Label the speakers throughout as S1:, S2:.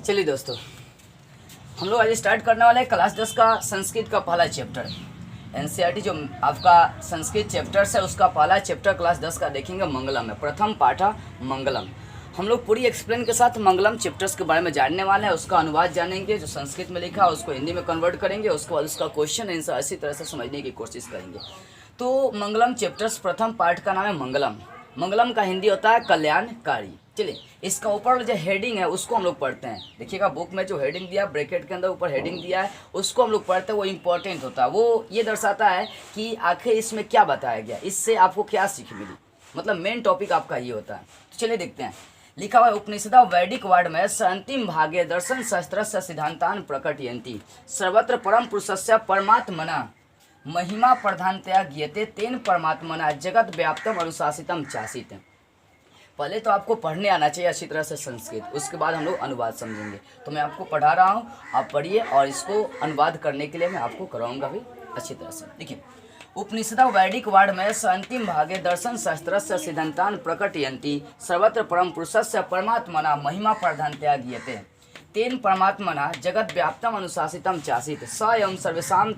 S1: चलिए दोस्तों, हम लोग आज स्टार्ट करने वाले हैं क्लास 10 का संस्कृत का पहला चैप्टर। एनसीईआरटी जो आपका संस्कृत चैप्टर्स है उसका पहला चैप्टर क्लास 10 का देखेंगे मंगलम में। प्रथम पाठा मंगलम। हम लोग पूरी एक्सप्लेन के साथ मंगलम चैप्टर्स के बारे में जानने वाले हैं। उसका अनुवाद जानेंगे, जो संस्कृत में लिखा है उसको हिंदी में कन्वर्ट करेंगे, उसके बाद उसका क्वेश्चन आंसर इसी तरह से समझने की कोशिश करेंगे। तो मंगलम चैप्टर्स प्रथम पाठ का नाम है मंगलम। मंगलम का हिंदी होता है कल्याणकारी। चलिए, इसका ऊपर जो हेडिंग है उसको हम लोग पढ़ते हैं। देखिएगा बुक में जो हेडिंग दिया है, ब्रैकेट के अंदर ऊपर हेडिंग दिया है, उसको हम लोग पढ़ते हैं। वो इंपॉर्टेंट होता है, वो ये दर्शाता है कि आखिर इसमें क्या बताया गया, इससे आपको क्या सीख मिली, मतलब मेन टॉपिक आपका ये होता है। तो चलिए देखते हैं। लिखा हुआ है उपनिषदा वैदिक वाड में अंतिम भागे दर्शन शास्त्रस्य सिद्धांतान प्रकटयन्ति सर्वत्र परम पुरुषस्य परमात्मना महिमा प्रधानतया ज्ञेयते तेन परमात्मना जगत व्याप्तम अनुशासितम चासित। पहले तो आपको पढ़ने आना चाहिए अच्छी तरह से संस्कृत, उसके बाद हम लोग अनुवाद समझेंगे। तो मैं आपको पढ़ा रहा हूँ, आप पढ़िए, और इसको अनुवाद करने के लिए मैं आपको कराऊंगा भी अच्छी तरह से। देखिए, उपनिषदा वैदिक वाड में अंतिम भागे दर्शन शास्त्रस्य सिद्धांतान प्रकटयन्ति सर्वत्र परम पुरुषस्य परमात्मना महिमा प्रधानतया ज्ञेयते तेन परमात्मना जगत व्याप्तम अनुशासितम चासित स एवं सर्वेषां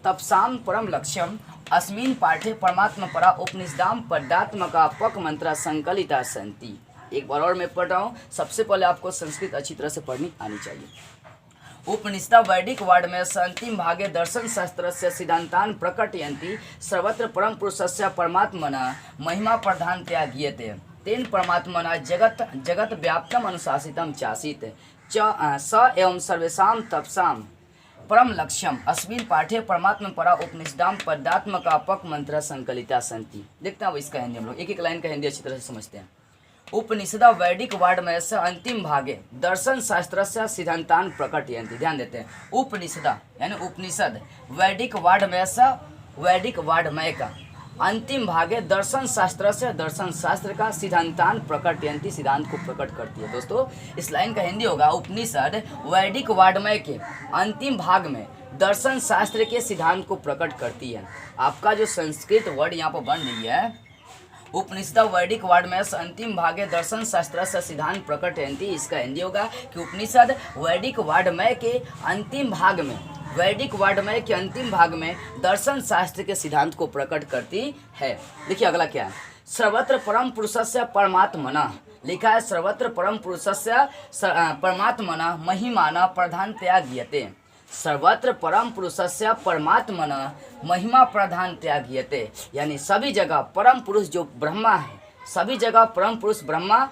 S1: तपसाम परम लक्ष्यम अस्मिन् पाठे परमात्मा परा उपनिषदाम पदात्मका पक मंत्रा संकलिता संति। एक बार और मैं पढ़ रहा हूँ। सबसे पहले आपको संस्कृत अच्छी तरह से पढ़नी आनी चाहिए। उपनिषदा वैदिक वाड में अंतिम भागे दर्शन शास्त्रस्य सिद्धांतान प्रकटयन्ति सर्वत्र परम पुरुषस्य परमात्मना महिमा प्रधानतया ज्ञेयते तेन परमात्मना जगत व्याप्तम अनुशासितम चासित स एवं सर्वेषां तपसाम परम लक्ष्यम अस्मिन् पाठे परमात्मा परा उपनिषदाम पदात्मका पक मंत्र संकलिता संति। देखते हैं अब इसका हिंदी हम लोग एक एक लाइन का हिंदी अच्छी तरह से समझते हैं। उपनिषदा वैदिक वाड में से अंतिम भागे दर्शन शास्त्र से सिद्धांतान प्रकटयन्ति। ध्यान देते हैं, उपनिषदा यानी उपनिषद वैदिक वाड में से वैदिक वाडमय का अंतिम भागे दर्शन शास्त्र से दर्शन शास्त्र का सिद्धांतान प्रकटयन्ति सिद्धांत को प्रकट करती है। दोस्तों, इस लाइन का हिंदी होगा उपनिषद वैदिक वाडमय के अंतिम भाग में दर्शन शास्त्र के सिद्धांत को प्रकट करती है। आपका जो संस्कृत वर्ड यहाँ पर बन रही है, उपनिषदा वैदिक वाड में अंतिम भागे दर्शन शास्त्र से सिद्धांत प्रकटयन्ति, इसका हिंदी होगा कि उपनिषद वैदिक वाडमय के अंतिम भाग में वैदिक वाडमय के अंतिम भाग में दर्शन शास्त्र के सिद्धांत को प्रकट करती है। देखिए अगला क्या है, सर्वत्र परम पुरुषस्य परमात्मना। लिखा है सर्वत्र परम पुरुषस्य परमात्मना महिमाना प्रधानतया ज्ञेयते। सर्वत्र परम पुरुषस्य परमात्मना महिमा प्रधानतया ज्ञेयते, यानी सभी जगह परम पुरुष जो ब्रह्मा है, सभी जगह परम पुरुष ब्रह्मा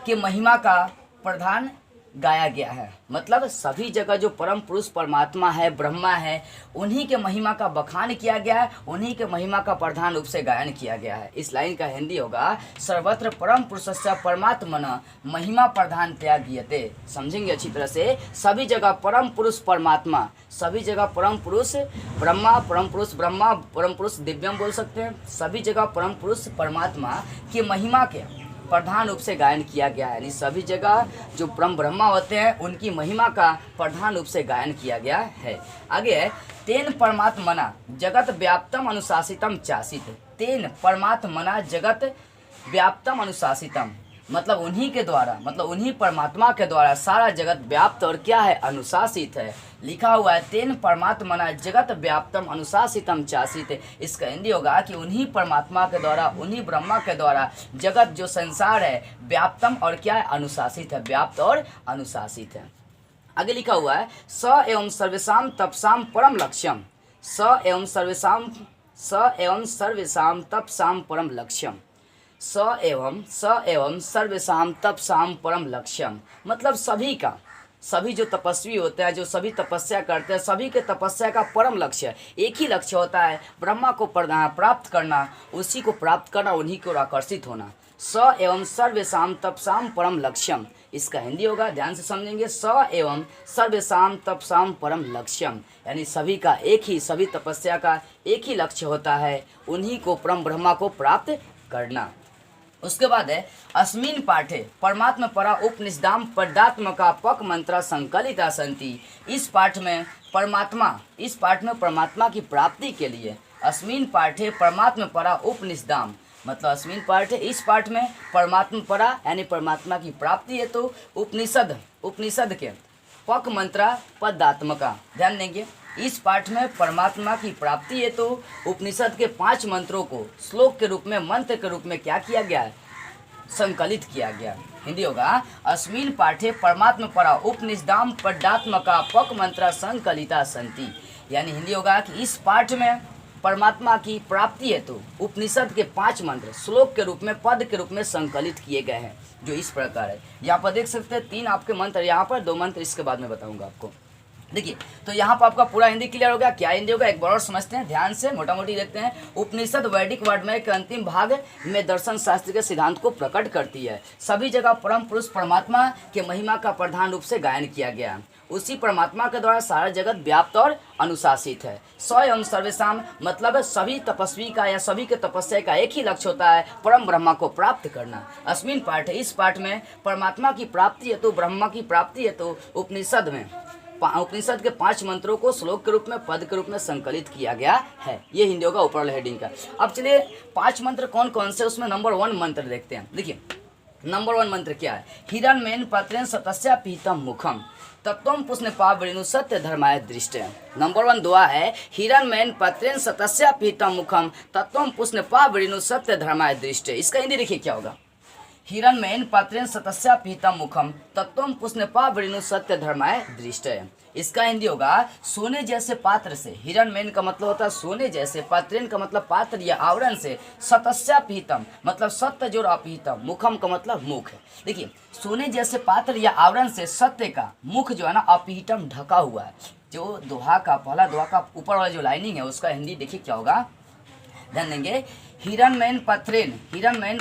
S1: के महिमा का प्रधान गाया गया है। मतलब सभी जगह जो परम पुरुष परमात्मा है, ब्रह्मा है, उन्हीं के महिमा का बखान किया गया है, उन्हीं के महिमा का प्रधान रूप से गायन किया गया है। इस लाइन का हिंदी होगा सर्वत्र परम पुरुषस्य परमात्मना महिमा प्रधानतया ज्ञेयते। समझेंगे अच्छी तरह से, सभी जगह परम पुरुष परमात्मा, सभी जगह परम पुरुष ब्रह्मा, परम पुरुष ब्रह्मा, परम पुरुष दिव्यम बोल सकते हैं, सभी जगह परम पुरुष परमात्मा की महिमा के प्रधान रूप से गायन किया गया है। यानी सभी जगह जो परम ब्रह्मा होते हैं उनकी महिमा का प्रधान रूप से गायन किया गया है। आगे है तेन परमात्मना जगत व्याप्तम अनुशासितम चासित। तेन परमात्मना जगत व्याप्तम अनुशासितम, मतलब उन्हीं के द्वारा, मतलब उन्हीं परमात्मा के द्वारा सारा जगत व्याप्त और क्या है, अनुशासित है। लिखा हुआ है तेन परमात्मना जगत व्याप्तम अनुशासितम चासित। इसका हिंदी होगा कि उन्हीं परमात्मा के द्वारा, उन्हीं ब्रह्मा के द्वारा जगत जो संसार है व्याप्तम और क्या है, अनुशासित है, व्याप्त और अनुशासित है। आगे लिखा हुआ है स एवं सर्वेषां तपसाम परम लक्ष्यम। स एवं सर्वेषां तपसाम परम लक्ष्यम। स एवं सर्वेषां तपसाम परम लक्ष्यम, मतलब सभी का, सभी जो तपस्वी होते हैं, जो सभी तपस्या करते हैं, सभी के तपस्या का परम लक्ष्य एक ही लक्ष्य होता है, ब्रह्मा को प्राप्त करना, उसी को प्राप्त करना, उन्हीं को आकर्षित होना। स एवं सर्वेषां तपसाम परम लक्ष्यम, इसका हिंदी होगा, ध्यान से समझेंगे, स एवं सर्वेषां तपसाम परम लक्ष्यम, यानी सभी का एक ही, सभी तपस्या का एक ही लक्ष्य होता है, उन्हीं को परम ब्रह्मा को प्राप्त करना। उसके बाद है अस्मिन् पाठे परमात्मा परा उपनिषदाम पदात्मका पक मंत्रा संकलिता संति। इस पाठ में परमात्मा की प्राप्ति के लिए अस्मिन् पाठे परमात्मा परा उपनिषदाम मतलब अस्मिन पाठ है। इस पाठ में परमात्मा परा यानी परमात्मा की प्राप्ति है तो उपनिषद के पक मंत्रा पदात्मका, ध्यान देंगे। इस पाठ में परमात्मा की प्राप्ति है तो उपनिषद के 5 मंत्रों को श्लोक के रूप में, मंत्र के रूप में क्या किया गया है, संकलित किया गया। हिंदी होगा अस्मिन पाठे परमात्मा परा उपनिषदाम पदात्मका पक मंत्रा संकलिता संति, यानी हिंदी होगा कि इस पाठ में परमात्मा की प्राप्ति है तो उपनिषद के 5 मंत्र श्लोक के रूप में, पद के रूप में संकलित किए गए हैं, जो इस प्रकार है। यहाँ पर देख सकते हैं 3 आपके मंत्र, यहाँ पर 2 मंत्र इसके बाद में बताऊंगा आपको। देखिए तो यहाँ पर आपका पूरा हिंदी क्लियर हो गया। क्या हिंदी होगा एक बार और समझते हैं, ध्यान से मोटा मोटी देखते हैं। उपनिषद वैदिक वाङ्मय के अंतिम भाग में दर्शन शास्त्र के सिद्धांत को प्रकट करती है। सभी जगह परम पुरुष परमात्मा के महिमा का प्रधान रूप से गायन किया गया। उसी परमात्मा के द्वारा सारा जगत व्याप्त और अनुशासित है। स्वयं सर्वेशाम मतलब सभी तपस्वी का या सभी के तपस्या का एक ही लक्ष्य होता है, परम ब्रह्मा को प्राप्त करना। अस्मिन पाठ है, इस पाठ में परमात्मा की प्राप्ति है तो ब्रह्मा की प्राप्ति है तो उपनिषद के 5 मंत्रों को श्लोक के रूप में, पद के रूप में संकलित किया गया है। ये हिंदी होगा ऊपर वाले हेडिंग का। अब चलिए 5 मंत्र कौन कौन से, उसमें नंबर 1 मंत्र देखते हैं। देखिए नंबर 1 मंत्र क्या है, हिरण्मयेन पत्रेण सतस्या पीतम मुखम तत्वम पुष्णपावृणु सत्य धर्माय दृष्टे। नंबर 1 दुआ है, हिरण्मयेन पत्रेण सतस्या पीतम मुखम तत्वम पुष्णपावृणु सत्य धर्माय दृष्टे। इसका हिंदी देखिए क्या होगा, हिरण्मयेन पात्रेण सतस्या पीतम मुखम तत्वम पुष्णपावृणु सत्य धर्माय दृष्टय। इसका हिंदी होगा सोने जैसे पात्र से, हिरण्मयेन का मतलब होता है सोने जैसे, पात्रेण का मतलब पात्र या आवरण से, सतस्या पीतम मतलब सत्य जो अपीतम, मुखम का मतलब मुख है। देखिए सोने जैसे पात्र या आवरण से सत्य का मुख जो है ना अपीतम ढका हुआ है। जो दोहा का पहला दोहा का ऊपर वाला जो लाइनिंग है उसका हिंदी देखिए क्या होगा, ध्यान देंगे। हिरण्मयेन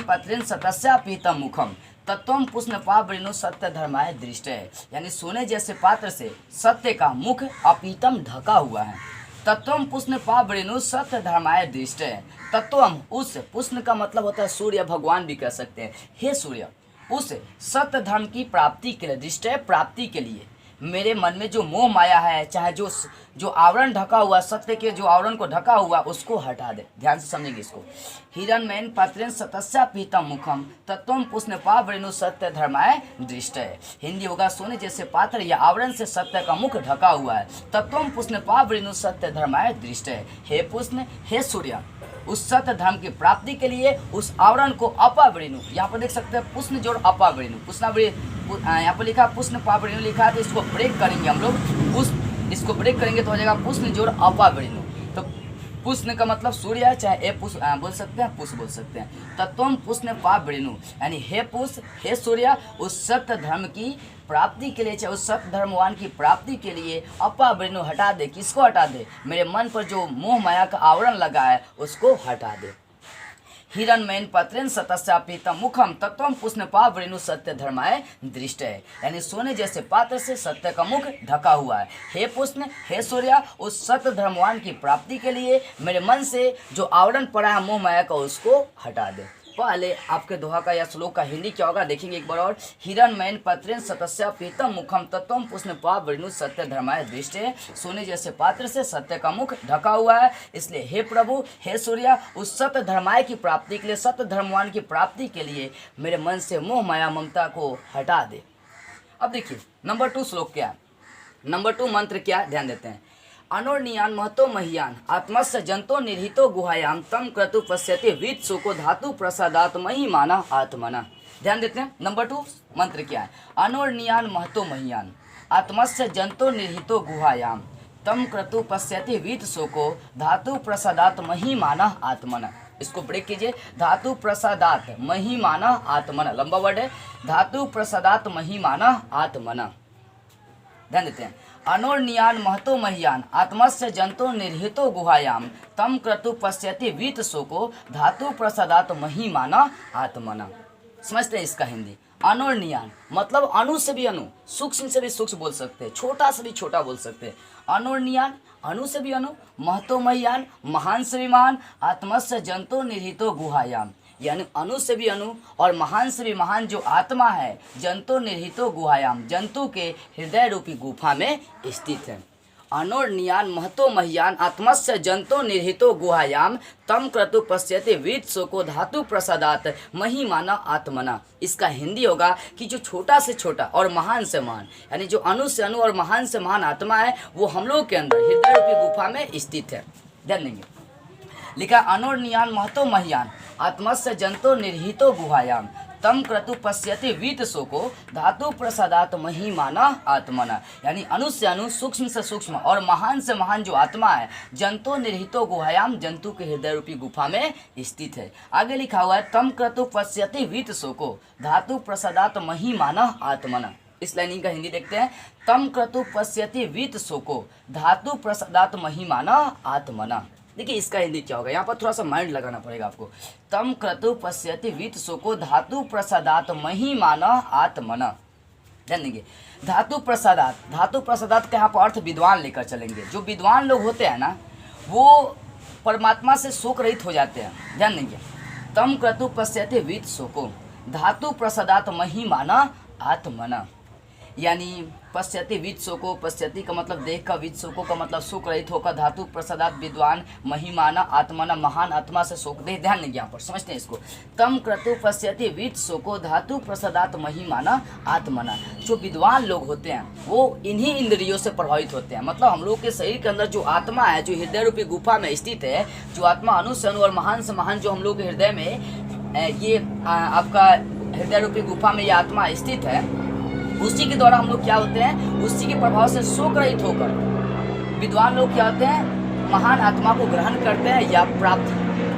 S1: पत्रेण सतस्या पीतम मुखम तत्वम पुष्णपावृणु सत्य धर्माय दृष्टे, यानी सोने जैसे पात्र से सत्य का मुख अपीतम ढका हुआ है। तत्वम पुष्णपावृणु सत्य धर्माय दृष्टे, तत्वम उस, पुष्ण का मतलब होता है सूर्य, भगवान भी कह सकते हैं। हे सूर्य, उस सत्य धर्म की प्राप्ति के लिए, दृष्टि प्राप्ति के लिए मेरे मन में जो मोह माया है, चाहे जो आवरण ढका हुआ, सत्य के जो आवरण को ढका हुआ उसको हटा दे। ध्यान से समझेंगे इसको। हिरण्मयेन पात्रेण सतस्या पीतम मुखम तत्वम पुष्णपावृणु सत्य धर्माय दृष्टय। हिंदी होगा सोने जैसे पात्र या आवरण से सत्य का मुख ढका हुआ है, तत्वम पुष्णपावृणु सत्य धर्माय दृष्टय। हे पुष्ण, हे सूर्य, उस सत्य धर्म की प्राप्ति के लिए उस आवरण को अपावृणु, यहाँ पर देख सकते हैं पुष्ण जोड़ अपावृणु, यहाँ पर लिखा पुष्ण पावृणु लिखा है, तो इसको ब्रेक करेंगे हम लोग, इसको ब्रेक करेंगे तो हो जाएगा पुष्ण जोड़ अपावृणु। तो पुष्ण का मतलब सूर्य है, चाहे बोल सकते हैं, पुष्प बोल सकते हैं। तत्वम पुष्ण पावृणु यानी हे पुष्प, हे सूर्य, उस सत्य धर्म की प्राप्ति के लिए, चाहे उस सत्य धर्मवान की प्राप्ति के लिए अपावृणु हटा दे। किसको हटा दे, मेरे मन पर जो मोह माया का आवरण लगा है उसको हटा दे। हिरण्मयेन पत्रेण सतस्या पीतम मुखम तत्वम पुष्णपावृणु सत्य धर्माय दृष्टय, यानी सोने जैसे पात्र से सत्य का मुख ढका हुआ है। हे पुष्ण, हे सूर्य, उस सत्य धर्मवान की प्राप्ति के लिए मेरे मन से जो आवरण पड़ा है मोह माया का उसको हटा दे। पहले आपके दोहा का या श्लोक का हिंदी क्या होगा देखेंगे एक बार और। हिरण्मयेन पत्रेण सतस्या पीतम मुखम तत्वम पुष्णपावृणु सत्य धर्माय दृष्टे, सोने जैसे पात्र से सत्य का मुख ढका हुआ है, इसलिए हे प्रभु, हे सूर्य, उस सत्य धर्माय की प्राप्ति के लिए, सत्य धर्मवान की प्राप्ति के लिए मेरे मन से मोह माया ममता को हटा दे। अब देखिए नंबर 2 श्लोक क्या, नंबर 2 मंत्र क्या, ध्यान देते हैं। अनोर्नियान महतो महियान आत्मस्य जंतो निर्हितो गुहायाम तम क्रतु पश्यते वीत सुको धातु प्रसादात महिमाना आत्मना। ध्यान देते हैं नंबर 2 मंत्र क्या है। अनोर्नियान महतो महियान आत्मस्य जंतो निर्हितो गुहायाम तम क्रतु पश्यते वीत सुको धातु प्रसादात महिमाना आत्मना। इसको ब्रेक कीजिए, धातु प्रसादात महिमाना आत्मना, लंबा वर्ड है, धातु प्रसादात महिमाना आत्मना। ध्यान देते हैं। अनोर्नियान महतो महियान आत्मस्य जंतो निर्हितो गुहायाम तम क्रतु पश्यति वीत शोको धातु प्रसादात महिमाना आत्मना। समझते हैं इसका हिंदी। अनोर्नियान मतलब अणु से भी अणु, सूक्ष्म से भी सूक्ष्म बोल सकते हैं, छोटा से भी छोटा बोल सकते हैं। अनोर्नियान अणु से भी अणु, महतो महियान महान से भी महान, आत्मस्य जंतो निर्हितो गुहायाम यानी अणु से भी अणु और महान से भी महान जो आत्मा है, जंतु निर्हितो गुहायाम जंतु के हृदय रूपी गुफा में स्थित है। अनोर्नियान महतो मह्यान आत्मस्य जंतो निर्हितो गुहायाम तम क्रतु पश्यते वीत शोको धातु प्रसादात महिमाना आत्मना। इसका हिंदी होगा कि जो छोटा से छोटा और महान से महान, यानी जो अणु से अणु और महान से महान आत्मा है वो हम लोग के अंदर हृदय रूपी गुफा में स्थित है। ध्यान देंगे, लिखा अनोर्नियान महतो मह्यान आत्मस्य जंतो निर्हितो गुहायाम तम क्रतु पश्यति वीत शोको धातु प्रसादात महिमाना आत्मना। यानी अणु से अणु, सूक्ष्म से सूक्ष्म और महान से महान जो आत्मा है जंतो निर्हितो गुहायाम, जंतु के हृदय रूपी गुफा में स्थित है। आगे लिखा हुआ है तम क्रतु पश्यति वीत शोको धातु प्रसादात महिमाना आत्मना। इस लाइन का हिंदी देखते हैं, तम क्रतु पश्यति वीत शोको धातु प्रसादात महिमाना आत्मना। देखिए इसका हिंदी क्या होगा, यहाँ पर थोड़ा सा माइंड लगाना पड़ेगा आपको। तम क्रतु पश्यति वीत शोको धातु प्रसादात महिमाना आत्मना। ध्यान देंगे, धातु प्रसादात, धातु प्रसादात का यहाँ पर अर्थ विद्वान लेकर चलेंगे। जो विद्वान लोग होते हैं ना वो परमात्मा से शोक रहित हो जाते हैं। ध्यान देंगे, तम क्रतु पश्यति वीत शोको धातु प्रसादात महिमाना आत्मना। यानी पश्यति वीत शोको, पश्यति का मतलब देख का, वीत शोको का मतलब शोक रहित होकर, धातु प्रसादात विद्वान, महिमाना आत्मना महान आत्मा से शोक दे। ध्यान देंगे यहाँ पर, समझते हैं इसको। तम क्रतु पश्यति वीत शोको धातु प्रसादात महिमाना आत्मना। जो विद्वान लोग होते हैं वो इन्हीं इंद्रियों से प्रभावित होते हैं। मतलब हम लोग के शरीर के अंदर जो आत्मा है, जो हृदय रूपी गुफा में स्थित है, जो आत्मा अणु से अणु और महान से महान जो हम लोग के हृदय में ये आपका हृदय रूपी गुफा में ये आत्मा स्थित है, उसी के द्वारा हम लोग क्या होते हैं, उसी के प्रभाव से शोक रहित होकर विद्वान लोग क्या होते हैं, महान आत्मा को ग्रहण करते हैं या प्राप्त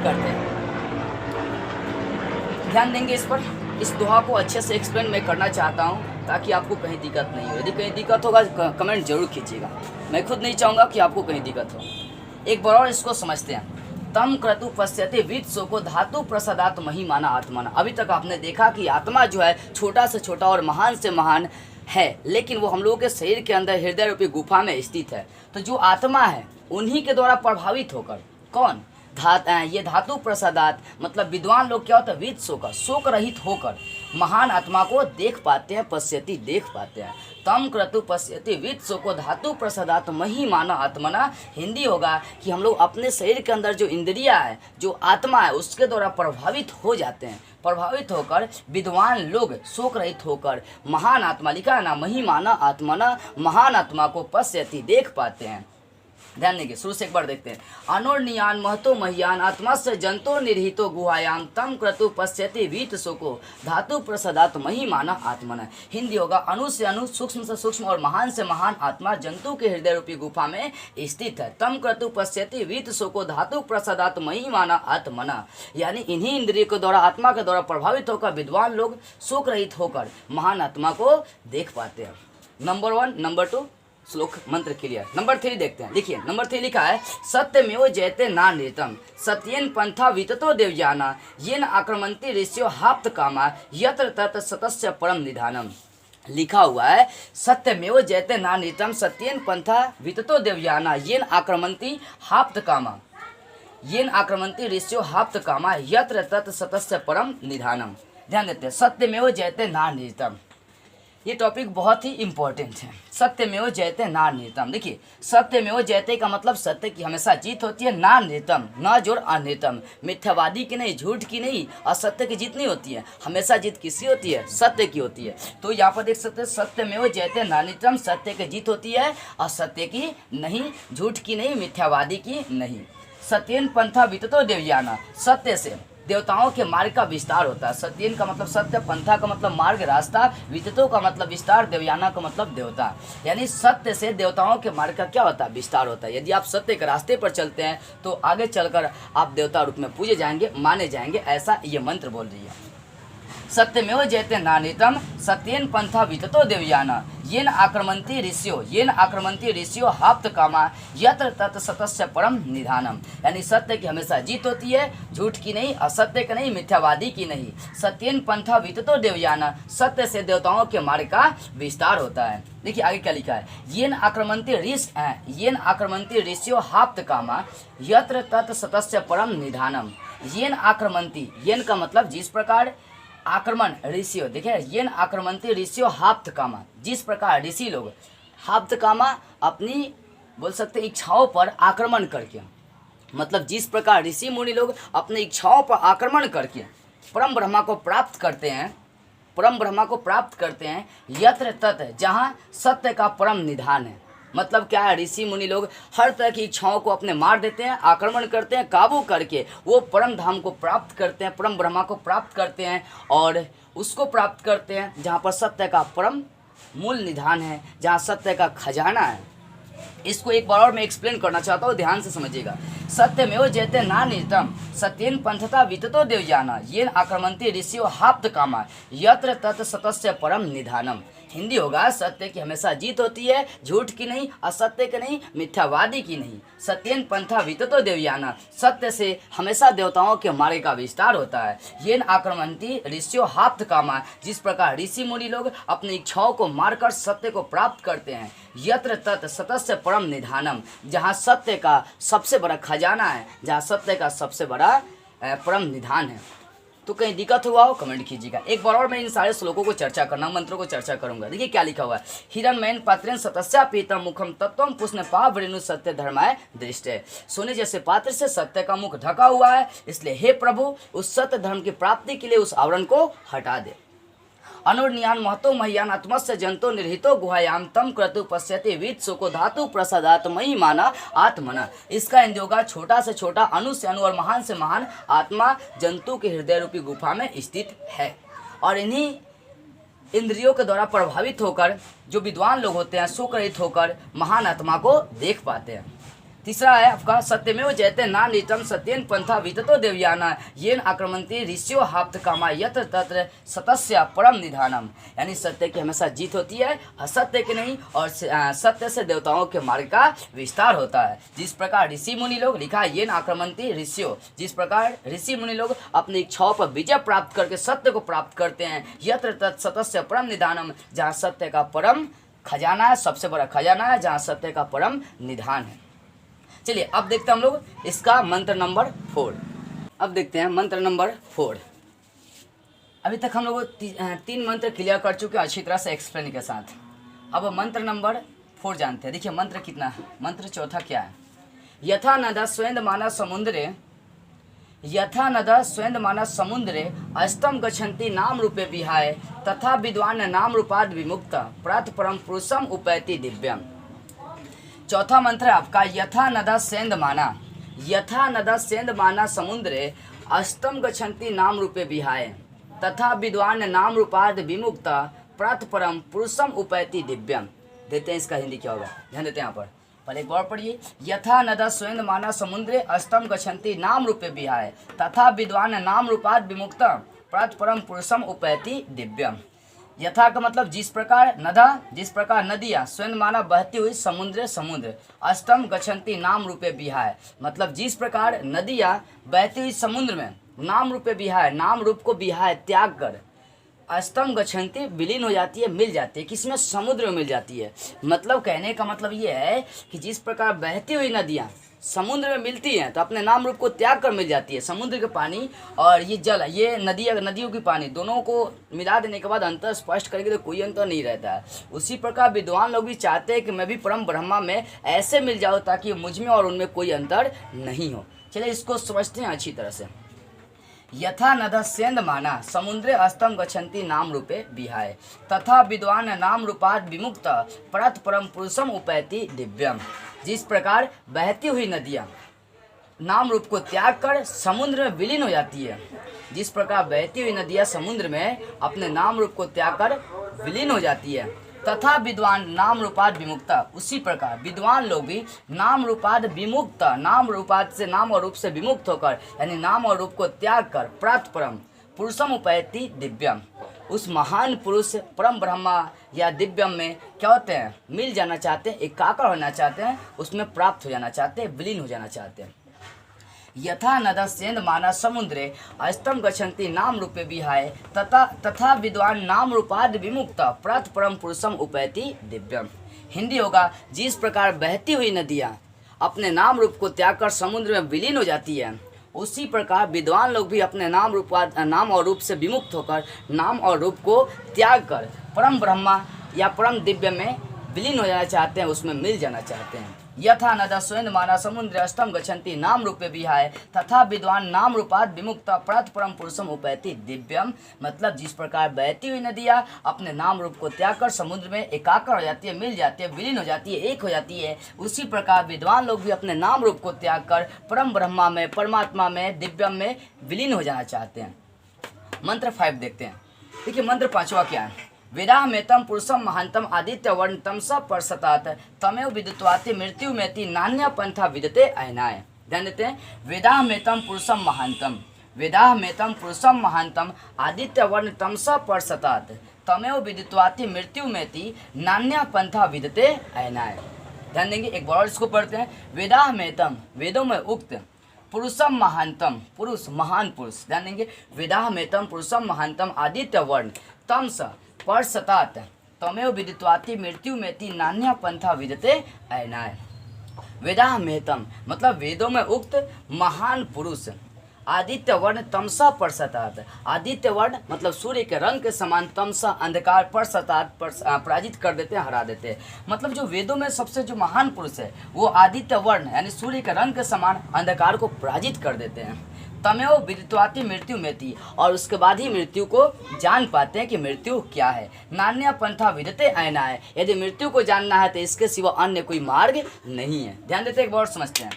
S1: करते हैं। ध्यान देंगे इस पर। इस दोहा को अच्छे से एक्सप्लेन मैं करना चाहता हूँ ताकि आपको कहीं दिक्कत नहीं हो। यदि कहीं दिक्कत होगा कमेंट जरूर कीजिएगा, मैं खुद नहीं चाहूँगा कि आपको कहीं दिक्कत हो। एक बार और इसको समझते हैं। तम क्रतु पश्यते वीत शोको धातु प्रसादात महिमाना आत्मना। अभी तक आपने देखा कि आत्मा जो है छोटा से छोटा और महान से महान है, लेकिन वो हम लोगों के शरीर के अंदर हृदय रूपी गुफा में स्थित है। तो जो आत्मा है उन्हीं के द्वारा प्रभावित होकर, कौन, ये धातु प्रसादात मतलब विद्वान लोग क्या होता है, वीत शोक, शोक रहित होकर महान आत्मा को देख पाते हैं, पश्यति देख पाते हैं। तम क्रतु पश्यति वीत शोको धातु प्रसादात महिमाना आत्मना। हिंदी होगा कि हम लोग अपने शरीर के अंदर जो इंद्रिया है, जो आत्मा है, उसके द्वारा प्रभावित हो जाते हैं। प्रभावित होकर विद्वान लोग शोक रहित होकर महान आत्मा, लिखा है ना, महिमाना आत्मना, महान आत्मा को पश्यति देख पाते हैं। ध्यान देंगे, शुरू से एक बार देखते हैं। अनोर्नियान महतो मह्यान आत्मस्य जंतो निर्हितो गुहायाम तम क्रतु पश्यति वीत शोको धातु प्रसादात महिमाना आत्मना। हिंदी होगा, अणु से अणु, सूक्ष्म से सूक्ष्म और महान से महान आत्मा जंतु के हृदय रूपी गुफा में स्थित है। तम क्रतु पश्यति वीत शोको धातु प्रसादात महिमाना आत्मना। यानी इन्हीं इंद्रिय के द्वारा, आत्मा के द्वारा प्रभावित होकर विद्वान लोग शोक रहित होकर महान आत्मा को देख पाते हैं। नंबर 1। नंबर 2 श्लोक मंत्र क्लियर। नंबर 3 देखते हैं। देखिए नंबर 3 लिखा है, सत्यमेव जयते नानृतम सत्येन पंथा विततो देवयाना येन आक्रमन्ति ऋषियो हाप्त कामा यत्र तत्र सतस्य परम निधानम। लिखा हुआ है, सत्यमेव जयते नानृतम सत्येन पंथा विततो देवयाना येन आक्रमन्ति हाप्त कामा येन आक्रमन्ति ऋषियो हाप्त कामा यत्र तत्र सतस्य परम निधानम। ध्यान देते हैं, सत्यमेव जयते नानृतम, ये टॉपिक बहुत ही इंपॉर्टेंट है। सत्यमेव जयते नानृतम। देखिए सत्यमेव जयते का मतलब सत्य की हमेशा जीत होती है, नानृतम न जोड़ अनृतम, मिथ्यावादी की नहीं, झूठ की नहीं, असत्य की जीत नहीं होती है। हमेशा जीत किसकी होती है, सत्य की होती है। तो यहाँ पर देख सकते हैं, सत्यमेव जयते नानृतम, सत्य की जीत होती है, असत्य की नहीं, झूठ की नहीं, मिथ्यावादी की नहीं। सत्येन पंथा विततो देवयाना, सत्य से देवताओं के मार्ग का विस्तार होता है। सत्येन का मतलब सत्य, पंथा का मतलब मार्ग रास्ता, विततो का मतलब विस्तार, देवयाना का मतलब देवता। यानी सत्य से देवताओं के मार्ग का क्या होता है, विस्तार होता है। यदि आप सत्य के रास्ते पर चलते हैं तो आगे चलकर आप देवता रूप में पूजे जाएंगे, माने जाएंगे, ऐसा ये मंत्र बोल रही है। सत्यमेव जयते नानृतम सत्येन पंथा विततो देवयाना येन आक्रमन्ति ऋषियो हाप्त कामा यत्र तत्र सतस्य परम निधानम। यानी सत्य की हमेशा जीत होती है, झूठ की नहीं, असत्य की नहीं, मिथ्यावादी की नहीं। सत्येन पंथा विततो देवयाना, सत्य से देवताओं के मार्ग का विस्तार होता है। देखिए आगे क्या लिखा है, येन आक्रमन्ति ऋषियो हाप्त कामा यत्र तत्र सतस्य परम निधानम। येन आक्रमन्ति, येन का मतलब जिस प्रकार आक्रमण ऋषियों, देखिए येन आक्रमन्ति ऋषियों हाप्त कामा, जिस प्रकार ऋषि लोग हाप्त कामा अपनी बोल सकते हैं इच्छाओं पर आक्रमण करके, मतलब जिस प्रकार ऋषि मुनि लोग अपने इच्छाओं पर आक्रमण करके परम ब्रह्मा को प्राप्त करते हैं, परम ब्रह्मा को प्राप्त करते हैं, यत्र तत् जहाँ सत्य का परम निधान है। मतलब क्या है, ऋषि मुनि लोग हर तरह की इच्छाओं को अपने मार देते हैं, आक्रमण करते हैं, काबू करके वो परम धाम को प्राप्त करते हैं, परम ब्रह्मा को प्राप्त करते हैं और उसको प्राप्त करते हैं जहाँ पर सत्य का परम मूल निधान है, जहाँ सत्य का खजाना है। इसको एक बार और मैं एक्सप्लेन करना चाहता हूँ, ध्यान से समझिएगा। सत्यमेव जयते नानितम सत्येन पंथता विततो देवयाना येन आक्रमन्ति ऋषियो हाप्त कामा यत्र तत् सतस्य परम निधानम। हिंदी होगा, सत्य की हमेशा जीत होती है, झूठ की नहीं, असत्य की नहीं, मिथ्यावादी की नहीं। सत्येन पंथा विततो देवयाना, सत्य से हमेशा देवताओं के मार्ग का विस्तार होता है। येन आक्रमन्ति ऋषियो हाप्त कामा, जिस प्रकार ऋषि मुनि लोग अपनी इच्छाओं को मारकर सत्य को प्राप्त करते हैं। यत्र तत् सतस्य परम निधानम, जहाँ सत्य का सबसे बड़ा खजाना है, जहाँ सत्य का सबसे बड़ा परम निधान है। तो कहीं दिक्कत हुआ हो कमेंट कीजिएगा। एक बार और मैं इन सारे श्लोकों को चर्चा करना, मंत्रों को चर्चा करूंगा। देखिए क्या लिखा हुआ है। हिरण्मयेन पात्रेण सतस्या पीतम मुखम तत्वम पुष्ण पावरेणु सत्य धर्माय दृष्टे। सोने जैसे पात्र से सत्य का मुख ढका हुआ है, इसलिए हे प्रभु उस सत्य धर्म की प्राप्ति के लिए उस आवरण को हटा दे। अनुर्नियान महतो मह्यान आत्मस्य जंतो निर्हितो गुहायाम तम क्रतु पश्यते वीत सुको धातु प्रसादात्मयी माना आत्मना। इसका इंद्रियों छोटा से छोटा, अणु से अणु और महान से महान आत्मा जंतु के हृदय रूपी गुफा में स्थित है। और इन्हीं इंद्रियों के द्वारा प्रभावित होकर जो विद्वान लोग होते हैं, सुखरहित होकर महान आत्मा को देख पाते हैं। तीसरा है आपका सत्यमेव जयते नानितम सत्येन पंथा विततो देवयाना येन आक्रमन्ति ऋषियो हाप्त कामा यत्र तत्र सतस्य परम निधानम। यानी सत्य की हमेशा जीत होती है, असत्य की नहीं, और सत्य से देवताओं के मार्ग का विस्तार होता है। जिस प्रकार ऋषि मुनि लोग, लिखा है येन आक्रमन्ति ऋषियो, जिस प्रकार ऋषि मुनि लोग अपनी इच्छाओं पर विजय प्राप्त करके सत्य को प्राप्त करते हैं। यत्र तत् सतस्य परम निधानम, जहाँ सत्य का परम खजाना है, सबसे बड़ा खजाना है, जहाँ सत्य का परम निधान है। चलिए अब देखते हैं हम लोग इसका मंत्र नंबर 4। अब देखते हैं मंत्र नंबर 4। अभी तक हम लोग 3 मंत्र क्लियर कर चुके हैं अच्छी तरह से एक्सप्लेन के साथ। अब मंत्र नंबर 4 जानते हैं। देखिए मंत्र कितना है, मंत्र चौथा क्या है। यथा नदा स्वयंदमाना समुद्रे, यथा नदा स्वयंदमाना समुद्रे अस्तम गच्छन्ति नाम रूपे विहाय तथा विद्वान नाम रूपाद विमुक्त प्रात परम पुरुषम उपैति दिव्यम। चौथा मंत्र है आपका यथा नदा सेंदमाना, यथा नदा सेंदमाना समुद्रे अस्तम गच्छन्ति नाम रूपे विहाय तथा विद्वान नाम रूपाद विमुक्त प्रात परम पुरुषम उपैति दिव्यम। देते हैं इसका हिंदी क्या होगा, ध्यान देते हैं यहाँ पर। पहले एक बार पढ़िए। यथा नदा स्वयंदमाना समुद्रे अस्तम गच्छन्ति नाम रूपे विहाय तथा विद्वान नाम रूपाद विमुक्त प्रात परम पुरुषम उपैति दिव्यम। यथा का मतलब जिस प्रकार नदा, जिस प्रकार नदियाँ स्वयं माना बहती हुई समुद्र, समुद्र अस्तम गच्छन्ति नाम रूपे विहाय, मतलब जिस प्रकार नदियाँ बहती हुई समुद्र में नाम रूपे विहाय, नाम रूप को विहाय त्याग कर अस्तम गच्छन्ति विलीन हो जाती है, मिल जाती है, किसमें, समुद्र में मिल जाती है। मतलब कहने का मतलब ये है कि जिस प्रकार बहती हुई नदियाँ समुद्र में मिलती हैं तो अपने नाम रूप को त्याग कर मिल जाती है। समुद्र के पानी और ये जल, ये नदियों की पानी, दोनों को मिला देने के बाद अंतर स्पष्ट करेंगे तो कोई अंतर नहीं रहता है। उसी प्रकार विद्वान लोग भी चाहते हैं कि मैं भी परम ब्रह्मा में ऐसे मिल जाऊँ ताकि मुझ में और उनमें कोई अंतर नहीं हो। चलिए इसको समझते हैं अच्छी तरह से। यथा नदा सेंदमाना समुद्रे अस्तम गच्छन्ति नाम रूपे विहाय तथा विद्वान नाम रूपाद विमुक्त परत परम पुरुषम उपैति दिव्यम। जिस प्रकार बहती हुई नदियाँ नाम रूप को त्याग कर समुद्र में विलीन हो जाती है, जिस प्रकार बहती हुई नदियाँ समुद्र में अपने नाम रूप को त्याग कर विलीन हो जाती है, तथा विद्वान नाम रूपाद विमुक्ता, उसी प्रकार विद्वान लोग भी नाम रूपाद विमुक्त, नाम रूपाद से, नाम और रूप से विमुक्त होकर यानी नाम और रूप को त्याग कर प्राप्त परम पुरुषम उपैति दिव्यम, उस महान पुरुष परम ब्रह्मा या दिव्यम में क्या होते हैं, मिल जाना चाहते हैं, एकाकार होना चाहते हैं, उसमें प्राप्त हो जाना चाहते हैं, विलीन हो जाना चाहते हैं। यथा नदा सेंदमाना समुद्रे अस्तम गच्छन्ति नाम रूपे विहाय तथा विद्वान नाम रूपाद विमुक्त प्रात परम पुरुषम उपैति दिव्यम। हिंदी होगा, जिस प्रकार बहती हुई नदियाँ अपने नाम रूप को त्याग कर समुद्र में विलीन हो जाती है, उसी प्रकार विद्वान लोग भी अपने नाम और रूप से विमुक्त होकर नाम और रूप को त्याग कर परम ब्रह्मा या परम दिव्य में विलीन हो जाना चाहते हैं, उसमें मिल जाना चाहते हैं। यथा नद स्वयं माना समुद्रस्थम गच्छन्ति नाम रूपे विहाय तथा विद्वान नाम रूपात विमुक्त प्रात परम पुरुषम उपैति दिव्यम। मतलब जिस प्रकार बहती हुई नदियाँ अपने नाम रूप को त्याग कर समुद्र में एकाकर हो जाती है, मिल जाती है, विलीन हो जाती है, एक हो जाती है, उसी प्रकार विद्वान लोग भी अपने नाम रूप को त्याग कर परम ब्रह्मा में, परमात्मा में, दिव्यम में विलीन हो जाना चाहते हैं। मंत्र 5 देखते हैं। देखिए मंत्र 5वां क्या है। वेदाहमेतम पुरुषम महांतम आदित्य वर्ण तमसा परसतात तमेव विदित्वाति मृत्यु मेति नान्य पंथा विदते अयनाय। ध्यान देते हैं। वेदाहमेतम पुरुषम महांतम, वेदाहमेतम पुरुषम महांतम आदित्य वर्ण तमसा परसतात तमेव विदित्वाति मृत्यु मेति नान्य पंथा विदते अयनाय। ध्यान देंगे, एक बार और इसको पढ़ते हैं। वेदाहमेतम, वेदों में उक्त, पुरुषम महानतम, पुरुष महान पुरुष। ध्यान देंगे, वेदाहमेतम पुरुषम महानतम आदित्य वर्ण तमस परसतात तमेव विदित्वाति मृत्यु मेति नान्य पंथा विदते अयनाय। वेदाहमेतम मतलब वेदों में उक्त महान पुरुष, आदित्य वर्ण तमसा परसतात, आदित्य वर्ण मतलब सूर्य के रंग के समान, तमसा अंधकार, परसतात पराजित कर देते हैं, हरा देते हैं। मतलब जो वेदों में सबसे जो महान पुरुष है वो आदित्य वर्ण यानी सूर्य के रंग के समान अंधकार को पराजित कर देते हैं। तमेव विदित्वाति मृत्यु मेति, और उसके बाद ही मृत्यु को जान पाते हैं कि मृत्यु क्या है। नान्य पंथा विदते अयनाय, यदि मृत्यु को जानना है तो इसके सिवा अन्य कोई मार्ग नहीं है। ध्यान देते एक बार समझते हैं।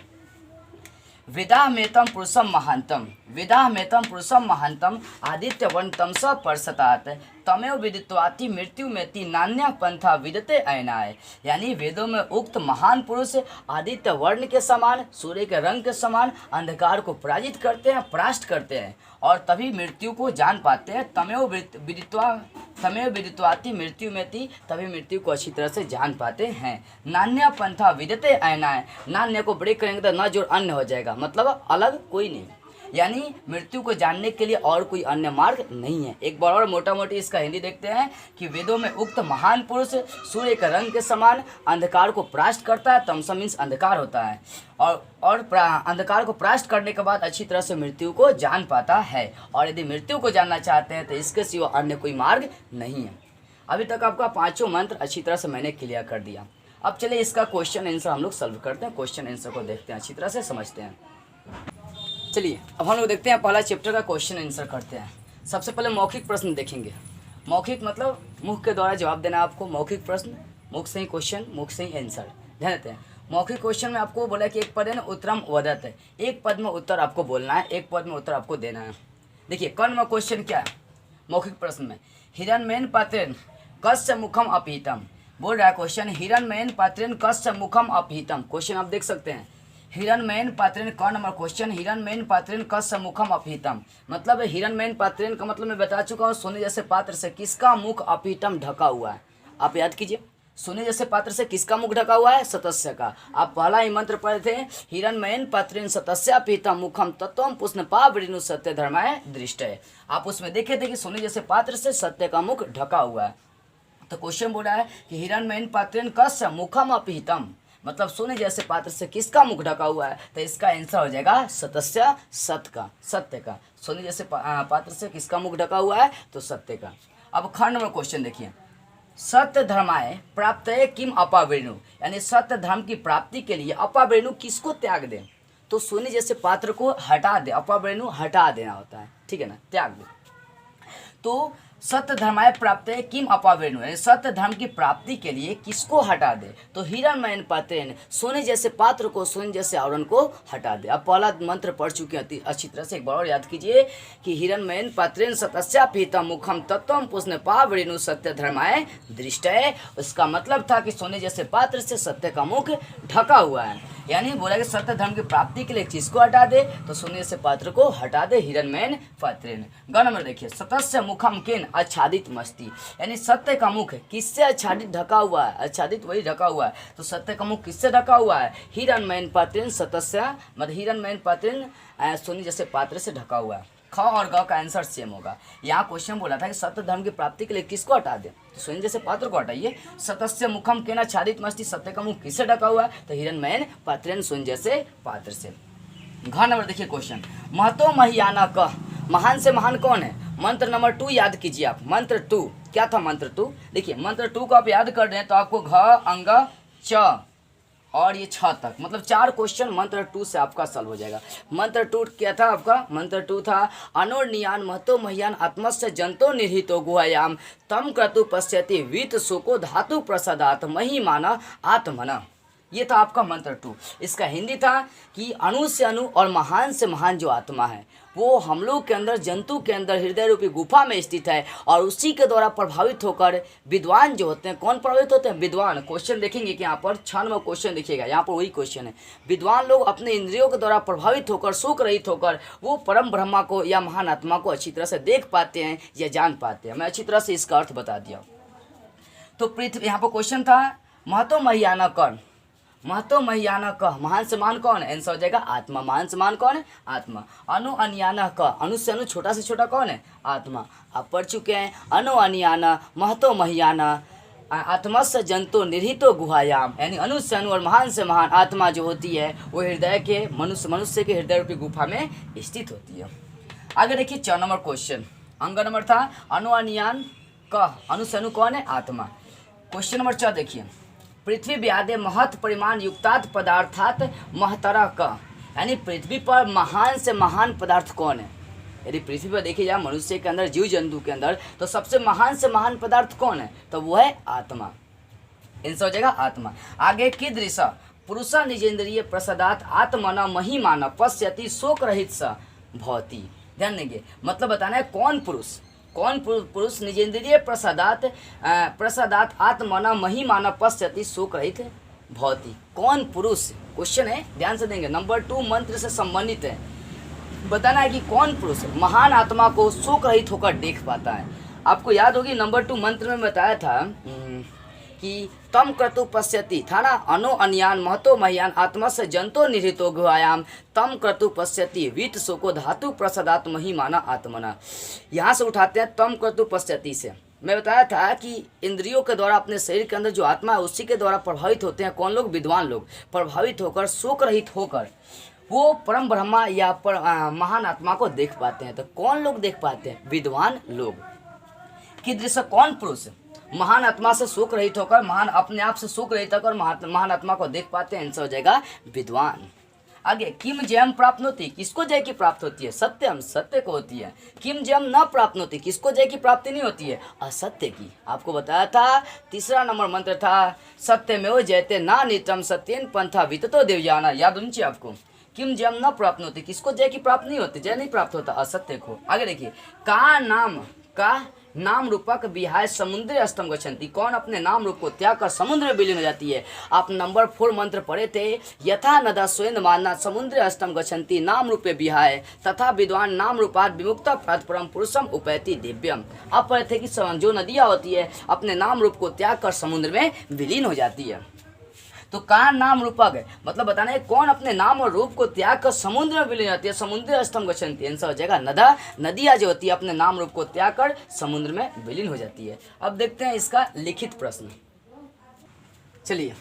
S1: वेदाहमेतम पुरुषम महांतम, वेदाहमेतम पुरुषम महांतम आदित्य वर्ण तमसा परसतात तमेव विदित्वाति मृत्यु मेति नान्य पंथा विदते अयनाय। यानी वेदों में उक्त महान पुरुष आदित्य वर्ण के समान, सूर्य के रंग के समान अंधकार को पराजित करते हैं, परास्त करते हैं और तभी मृत्यु को जान पाते हैं। तमेव विदित्वाति मृत्यु मेति, तभी मृत्यु को अच्छी तरह से जान पाते हैं। नान्य पंथा विदते अयनाय, नान्य को ब्रेक करेंगे तो न जोड़ अन्य हो जाएगा, मतलब अलग कोई नहीं, यानी मृत्यु को जानने के लिए और कोई अन्य मार्ग नहीं है। एक बार और मोटा मोटी इसका हिंदी देखते हैं कि वेदों में उक्त महान पुरुष सूर्य के रंग के समान अंधकार को परास्त करता है, तमसा मीन्स अंधकार होता है, और अंधकार को परास्त करने के बाद अच्छी तरह से मृत्यु को जान पाता है। और यदि मृत्यु को जानना चाहते हैं तो इसके सिवा अन्य कोई मार्ग नहीं है। अभी तक आपका 5 मंत्र अच्छी तरह से मैंने क्लियर कर दिया। अब चलिए इसका क्वेश्चन आंसर हम लोग सॉल्व करते हैं, क्वेश्चन आंसर को देखते हैं, अच्छी तरह से समझते हैं। चलिए अब हम लोग देखते हैं, पहला चैप्टर का क्वेश्चन आंसर करते हैं। सबसे पहले मौखिक प्रश्न देखेंगे। मौखिक मतलब मुख के द्वारा जवाब देना आपको, मौखिक प्रश्न, मुख से ही क्वेश्चन, मुख से ही आंसर। ध्यान देते हैं। मौखिक क्वेश्चन में आपको बोला कि एक पद है ना उत्तरम वदत है, एक पद में उत्तर आपको बोलना है, एक पद में उत्तर आपको देना है। देखिए कर्ण में क्वेश्चन क्या है मौखिक प्रश्न में, हिरण्मयेन पात्रेण कस्य मुखम अपीतम। बोल रहा है क्वेश्चन, हिरण्मयेन पात्रेण कस्य मुखम अपीतम। क्वेश्चन आप देख सकते हैं, हिरण्मयेन पात्रेण क नंबर क्वेश्चन, हिरण्मयेन पात्रेण कस्य मुखम अपीतम। मतलब हिरण्मयेन पात्रेण का मतलब मैं बता चुका हूँ, सोने जैसे पात्र से किसका मुख अपीतम ढका हुआ है। आप याद कीजिए, सोने जैसे पात्र से किसका मुख ढका हुआ है, सतस्य का। आप पहला ही मंत्र पढ़े थे, हिरण्मयेन पात्रेण सतस्य पीतम मुखम तत्वम पुष्णपा वृणु सत्य धर्माय दृष्टय। आप उसमें देखे थे कि सोने जैसे पात्र से सत्य का मुख ढका हुआ है। तो क्वेश्चन बोल रहा है कि हिरण्मयेन पात्रेण कस्य मुखम अपीतम, मतलब सोने जैसे पात्र से किसका मुख ढका हुआ है, तो इसका आंसर हो जाएगा सतस्य, सत्य का, सत्य का। सोने जैसे पात्र से किसका मुख ढका हुआ है, तो सत्य का। अब खंड में क्वेश्चन देखिए, सत्य धर्माय प्राप्त किम अपावृणु, यानी सत्य धर्म की प्राप्ति के लिए अपावृणु किसको त्याग दे, तो सोने जैसे पात्र को हटा दे, अपावृणु हटा देना होता है, ठीक है ना, त्याग दे। तो सत्य धर्माय प्राप्त है किम अपावृणु, यानी सत्य धर्म की प्राप्ति के लिए किसको हटा दे, तो हिरण्मयेन पात्रेण सोने जैसे पात्र को, सोने जैसे आवरण को हटा दे। अब पहला मंत्र पढ़ चुके हैं अच्छी तरह से, एक बार और याद कीजिए कि हिरण्मयेन पात्रेण सतस्य पीतम मुखम तत्वम पुष्णपा वृणु सत्य धर्माय दृष्टय। उसका मतलब था कि सोने जैसे पात्र से सत्य का मुख ढका हुआ है, यानी बोला कि सत्य धर्म की प्राप्ति के लिए किसको हटा दे, तो सोने से पात्र को हटा दे, हिरण्मयेन पात्रेण। ग नंबर देखिए, सतस्य मुखम केन आच्छादित मस्ती, यानी सत्य का मुख किससे आच्छादित ढका हुआ है, आच्छादित वही ढका हुआ है, तो सत्य का मुख किससे ढका हुआ है, हिरण्मयेन पात्रेण सतस्य, मतलब हिरण्मयेन पात्रेण सोने जैसे पात्र से ढका हुआ है। ख और ग का आंसर सेम होगा। यहाँ क्वेश्चन बोला था कि सत्य धर्म की प्राप्ति के लिए किसको हटा दे, तो सोने जैसे पात्र को हटाइए। सतस्य मुखम केन आच्छादित मस्ती, सत्य का मुख किससे ढका हुआ है, तो हिरण्मयेन पात्रेण सोने जैसे पात्र से। घ नंबर देखिए क्वेश्चन, महतो महियाना कह, महान से महान कौन है, मंत्र नंबर 2 याद कीजिए आप। मंत्र 2 क्या था, मंत्र 2 देखिए, मंत्र 2 को आप याद कर रहे हैं तो आपको घ अंग च और ये 6 तक, मतलब 4 क्वेश्चन मंत्र 2 से आपका सॉल्व हो जाएगा। मंत्र 2 क्या था आपका? मंत्र 2 था अनुर्नियान महतो मह्यान आत्मस्य जंतो निहितो गुहायाम तम क्रतु पश्यति वीत शोको धातु प्रसादात महिमाना आत्मना। ये था आपका मंत्र 2। इसका हिंदी था कि अणु से अणु और महान से महान जो आत्मा है वो हम लोग के अंदर, जंतु के अंदर हृदय रूपी गुफा में स्थित है और उसी के द्वारा प्रभावित होकर विद्वान जो होते हैं, कौन प्रभावित होते हैं? विद्वान। क्वेश्चन देखेंगे कि यहाँ पर 6 नंबर क्वेश्चन देखिएगा, यहाँ पर वही क्वेश्चन है। विद्वान लोग अपने इंद्रियों के द्वारा प्रभावित होकर, शोक रहित होकर वो परम ब्रह्मा को या महान आत्मा को अच्छी तरह से देख पाते हैं या जान पाते हैं। मैं अच्छी तरह से इसका अर्थ बता दिया। तो पृथ्वी, यहाँ पर क्वेश्चन था महतो महियाना कर्ण, महतो महियाना क, महान से महान कौन है? आंसर हो जाएगा आत्मा। महान से महान कौन है? आत्मा। अनु अनियाना क, अनु से अनु छोटा से छोटा कौन है? आत्मा। आप पढ़ चुके हैं अनु अनियाना महतो महियाना आत्मस्य जंतो निहितो गुहायाम, यानी अनु से अनु और महान से महान आत्मा जो होती है वो हृदय के, मनुष्य के हृदय रूपी गुफा में स्थित होती है। आगे देखिए 4 नंबर क्वेश्चन, अंग नंबर था अनु अनियान क, अनु से अनु कौन है? आत्मा। क्वेश्चन नंबर 4 देखिए, पृथ्वी व्यादे महत परिमाण युक्तात् पदार्थात महतरा का, यानी पृथ्वी पर महान से महान पदार्थ कौन है? यदि पृथ्वी पर देखी जाए मनुष्य के अंदर, जीव जंतु के अंदर, तो सबसे महान से महान पदार्थ कौन है? तो वो है आत्मा। आंसर हो जाएगा आत्मा। आगे कीदृश पुरुषा निजेंद्रिय प्रसादात आत्मना महिमाना पश्यति शोक रहित स भवति। ध्यान देंगे, मतलब बताना है कौन पुरुष, कौन पुरुष निजेंद्रिय प्रसादात आत्मना महिमाना पश्यति शोक रहित भवति। कौन पुरुष? क्वेश्चन है, ध्यान से देंगे। नंबर 2 मंत्र से संबंधित है। बताना है कि कौन पुरुष महान आत्मा को शोक रहित होकर देख पाता है। आपको याद होगी नंबर 2 मंत्र में बताया था कि तम क्रतु पश्यति था ना, अनु अनियान महतो मह्यान आत्मस्य जंतो निहितो गुहायाम तम क्रतु पश्यति वीत शोको धातु प्रसादात महिमाना आत्मना। यहाँ से उठाते हैं तम क्रतु पश्यति से। मैं बताया था कि इंद्रियों के द्वारा अपने शरीर के अंदर जो आत्मा है उसी के द्वारा प्रभावित होते हैं कौन लोग? विद्वान लोग। प्रभावित होकर, शोक रहित होकर वो परम ब्रह्मा या महान आत्मा को देख पाते हैं। तो कौन लोग देख पाते हैं? विद्वान लोग। कीदृश, कौन पुरुष महान आत्मा से शोक रहित होकर, महान अपने आप से शोक रहित होकर महान आत्मा को देख पाते हैं? आंसर हो जाएगा विद्वान। आगे किम जयम प्राप्त होती, किसको जय की प्राप्त होती है? सत्यम, सत्य को होती है। किम जयम न प्राप्त होती, किसको जय की प्राप्ति नहीं होती है? असत्य की। आपको बताया था 3 नंबर मंत्र था सत्यमेव जयते ना नित्यम सत्येन पंथा विततो देवयाना। याद होनी चाहिए आपको। किम जयम न प्राप्त होती, किसको जय की प्राप्त नहीं होती? जय नहीं प्राप्त होता, असत्य को। आगे देखिए का नाम रूपक विहाय समुद्र अस्तम गच्छन्ति, कौन अपने नाम रूप को त्याग कर समुद्र में विलीन हो जाती है। आप नंबर 4 मंत्र पढ़े थे, यथा नदा स्वयं मानना समुद्र अस्तम गच्छन्ति नाम रूपे विहाय तथा विद्वान नाम रूपात विमुक्त परम पुरुषम उपैति दिव्यम। आप पढ़े थे कि जो नदियाँ होती है अपने नाम रूप को त्याग कर समुद्र में विलीन हो जाती है। तो का नाम रूपक है, मतलब बताना है कौन अपने नाम और रूप को त्याग कर समुद्र में विलीन होती है? समुद्र अस्तम गच्छन्ति। आंसर हो जाएगा नदियाँ जो होती है अपने नाम रूप को त्याग कर समुद्र में विलीन हो जाती है। अब देखते हैं इसका लिखित प्रश्न। चलिए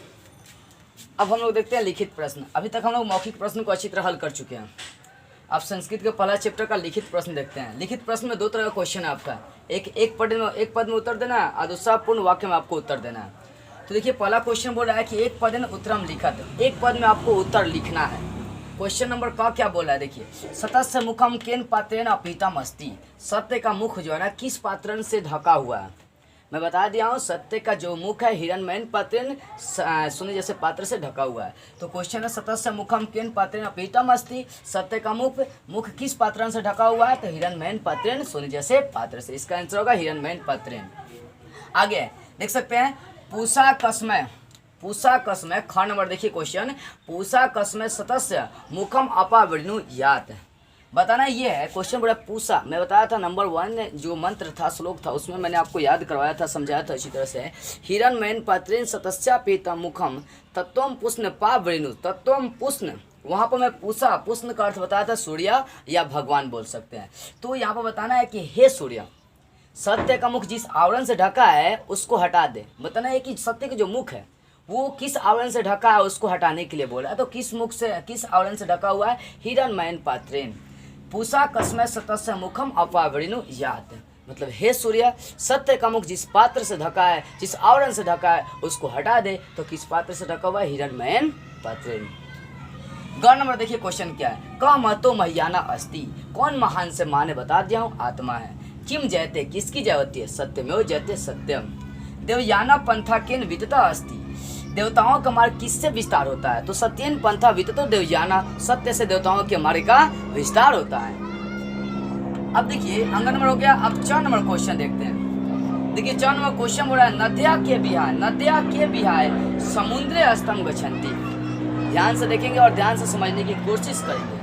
S1: अब हम लोग देखते हैं लिखित प्रश्न। अभी तक हम लोग मौखिक प्रश्न को अच्छी तरह हल कर चुके हैं। अब संस्कृत के पहला चैप्टर का लिखित प्रश्न देखते हैं। लिखित प्रश्न में 2 तरह का क्वेश्चन है आपका, एक पद में उत्तर देना है और दूसरा पूर्ण वाक्य में आपको उत्तर देना है। तो देखिए पहला क्वेश्चन बोल रहा है कि एक पद में उत्तरम लिखत, एक पद में आपको उत्तर लिखना है। क्वेश्चन नंबर का क्या बोला है देखिए, सतस्य मुखम केन पात्रेण अपीतम अस्ति, सत्य का मुख जो है ना किस पात्रण से ढका हुआ है। मैं बता दिया हूँ सत्य का जो मुख है हिरण्मयन पात्रेण सोने जैसे पात्र से ढका हुआ है। तो क्वेश्चन है सतस्य मुखम केन पात्रेण अपीतम अस्ति, सत्य का मुख किस पात्रण से ढका हुआ है? तो हिरण्मयन पात्रेण सोने जैसे पात्र से। इसका आंसर होगा हिरण्मयन पात्रेण। आगे देख सकते हैं पूषा कस्मय ख नंबर देखिए क्वेश्चन, पूषा कस्मय सतस्य मुखम अपावृणु यात। बताना ये है क्वेश्चन बड़ा पूषा। मैं बताया था नंबर 1 जो मंत्र था, श्लोक था, उसमें मैंने आपको याद करवाया था, समझाया था अच्छी तरह से। हिरण्मयन पात्रेण सतस्यापीतम मुखम तत्वम पुष्ण पावृणु, तत्वम पुष्ण, वहाँ पर मैं पूषा, पुष्ण का अर्थ बताया था सूर्य या भगवान बोल सकते हैं। तो यहाँ पर बताना है कि हे सूर्य, सत्य का मुख जिस आवरण से ढका है उसको हटा दे। बताना है कि सत्य का जो मुख है वो किस आवरण से ढका है उसको हटाने के लिए बोला है। तो किस मुख से, किस आवरण से ढका हुआ है? हिरण्मयन पात्रेण। पूषा कस्मय सतस्य मुखम अपावृणु यात। मतलब हे सूर्य, सत्य का मुख जिस पात्र से ढका है, जिस आवरण से ढका है, उसको हटा दे। तो किस पात्र से ढका हुआ है? हिरण्मयन पात्रेण। ग नंबर देखिए क्वेश्चन क्या है। क महतो महियाना अस्ति, कौन महान से मां ने बता दिया हूँ आत्मा है। किम जयते, किसकी जय होती है? सत्यमेव जयते सत्यम। देवयाना पंथा केन वितता अस्ति, देवताओं का मार्ग किससे विस्तार होता है? तो सत्येन पंथा विततो देवयाना, सत्य से देवताओं के मार्ग का विस्तार होता है। अब देखिए अंक नंबर हो गया। अब 4 नंबर क्वेश्चन देखते हैं। देखिए 4 नंबर क्वेश्चन हो रहा है नद्या के विहाय समुद्रे अस्तम गच्छन्ति। ध्यान से देखेंगे और ध्यान से समझने की कोशिश करेंगे।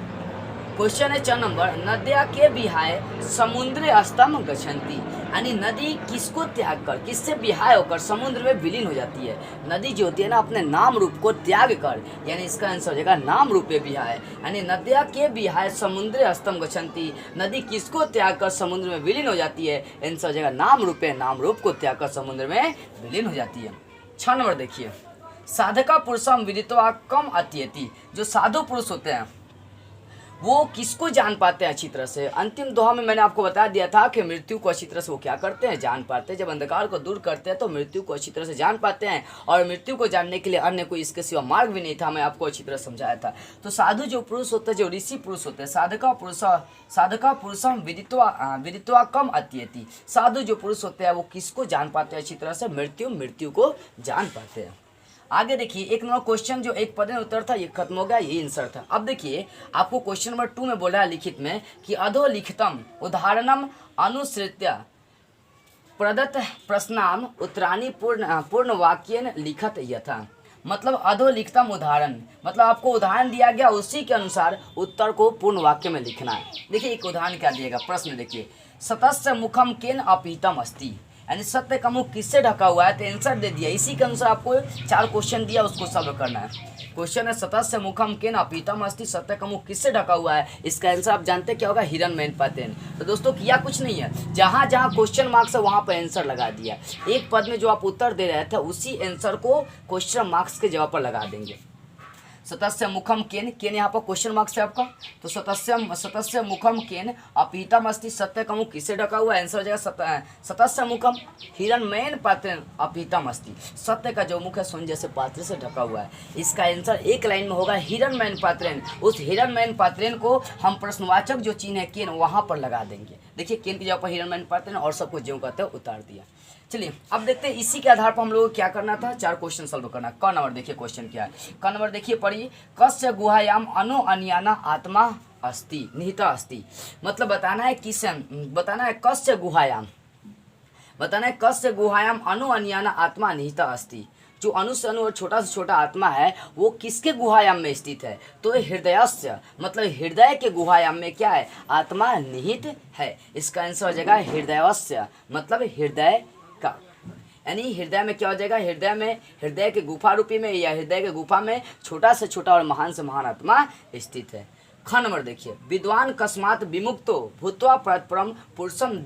S1: क्वेश्चन है 4 नंबर, नद्या के विहाय समुद्रे अस्तम गच्छन्ति, यानी नदी किसको त्याग कर, किससे विहाय होकर समुद्र में विलीन हो जाती है। नदी जो होती है ना, अपने नाम रूप को त्याग कर, यानी इसका आंसर हो जाएगा नाम रूपे विहाय, यानी नद्या के विहाय समुद्रे अस्तम गच्छन्ति, नदी किसको त्याग कर समुद्र में विलीन हो जाती है? आंसर हो जाएगा नाम रूपे, नाम रूप को त्याग कर समुद्र में विलीन हो जाती है। 6 नंबर देखिए, साधका पुरुषम विदित्वा कम अत्यति, जो साधु पुरुष होते हैं वो किसको जान पाते हैं अच्छी तरह से? अंतिम दोहा में मैंने आपको बता दिया था कि मृत्यु को अच्छी तरह से वो क्या करते हैं? जान पाते हैं। जब अंधकार को दूर करते हैं तो मृत्यु को अच्छी तरह से जान पाते हैं, और मृत्यु को जानने के लिए अन्य कोई इसके सिवा मार्ग भी नहीं था, मैं आपको अच्छी तरह समझाया था। तो साधु जो पुरुष होते हैं, जो ऋषि पुरुष होते हैं, साधका पुरुषम विदित्वा कम अत्यति, साधु जो पुरुष होते हैं वो किसको जान पाते हैं अच्छी तरह से? मृत्यु को जान पाते हैं। आगे देखिए, एक नंबर क्वेश्चन जो एक पद में उत्तर था ये खत्म हो गया, ये आंसर था। अब देखिए आपको क्वेश्चन नंबर 2 में बोला है लिखित में कि अधोलिखितम उदाहरणम अनुसृत्य प्रदत्त प्रश्नाम उत्तराणि पूर्ण वाक्येन लिखत यथा। मतलब अधोलिखितम उदाहरण, मतलब आपको उदाहरण दिया गया, उसी के अनुसार उत्तर को पूर्ण वाक्य में लिखना है। देखिए एक उदाहरण क्या दिएगा, प्रश्न देखिए, सतस्य मुखम केन अपीतम अस्ति, यानी सत्य का मुख किससे ढका हुआ है? तो आंसर दे दिया, इसी के अनुसार आपको 4 क्वेश्चन दिया, उसको सॉल्व करना है। क्वेश्चन है सतस्य मुखम केन अपीतम अस्ति, सत्य का मुख किससे ढका हुआ है? इसका आंसर आप जानते क्या होगा? हिरण्मयन पात्रेण। तो दोस्तों किया कुछ नहीं है, जहाँ जहाँ क्वेश्चन मार्क्स है वहाँ पर आंसर लगा दिया। एक पद में जो आप उत्तर दे रहे थे उसी आंसर को क्वेश्चन मार्क्स के जवाब पर लगा देंगे। सतस्य मुखम केन, केन यहाँ पर क्वेश्चन मार्क्स है आपका, तो सतस्य मुखम केन अपीतम अस्ति, सत्य का मुख किससे ढका हुआ है? आंसर हो जाएगा सतस्य मुखम हिरण्मयेन पात्रेण अपीतम अस्ति, सत्य का जो मुख है सोने जैसे पात्र से ढका हुआ है। इसका आंसर एक लाइन में होगा हिरण्मयेन पात्रेण। उस हिरण्मयेन पात्रेण को हम प्रश्नवाचक जो चिन्ह है केन वहाँ पर लगा देंगे। देखिए केन की जगह पर हिरण्मयेन पात्रेण और सबको ज्यों कहते हैं उतार दिया। चलिए अब देखते हैं इसी के आधार पर हम लोग को क्या करना था, 4 क्वेश्चन सॉल्व करना। क नंबर देखिए क्वेश्चन क्या है, क नंबर देखिए पढ़िए, कस्य गुहायाम अनु अन्याना आत्मा अस्ति निहिता अस्ति, मतलब बताना है कस्य गुहायाम अनु अन्याना आत्मा निहिता अस्ति, जो अणु से अणु और छोटा से छोटा आत्मा है वो किसके गुहायाम में स्थित है? तो हृदयस्य, मतलब हृदय के गुहायाम में क्या है? आत्मा निहित है। इसका आंसर हो जाएगा हृदयस्य, मतलब हृदय का, यानी हृदय में क्या हो जाएगा? हृदय के गुफा रूपी में या हृदय के गुफा में छोटा से छोटा और महान से महान आत्मा स्थित है। ख नंबर देखिए, विद्वान कस्मात विमुक्तो भूत्वा परम पुरुषम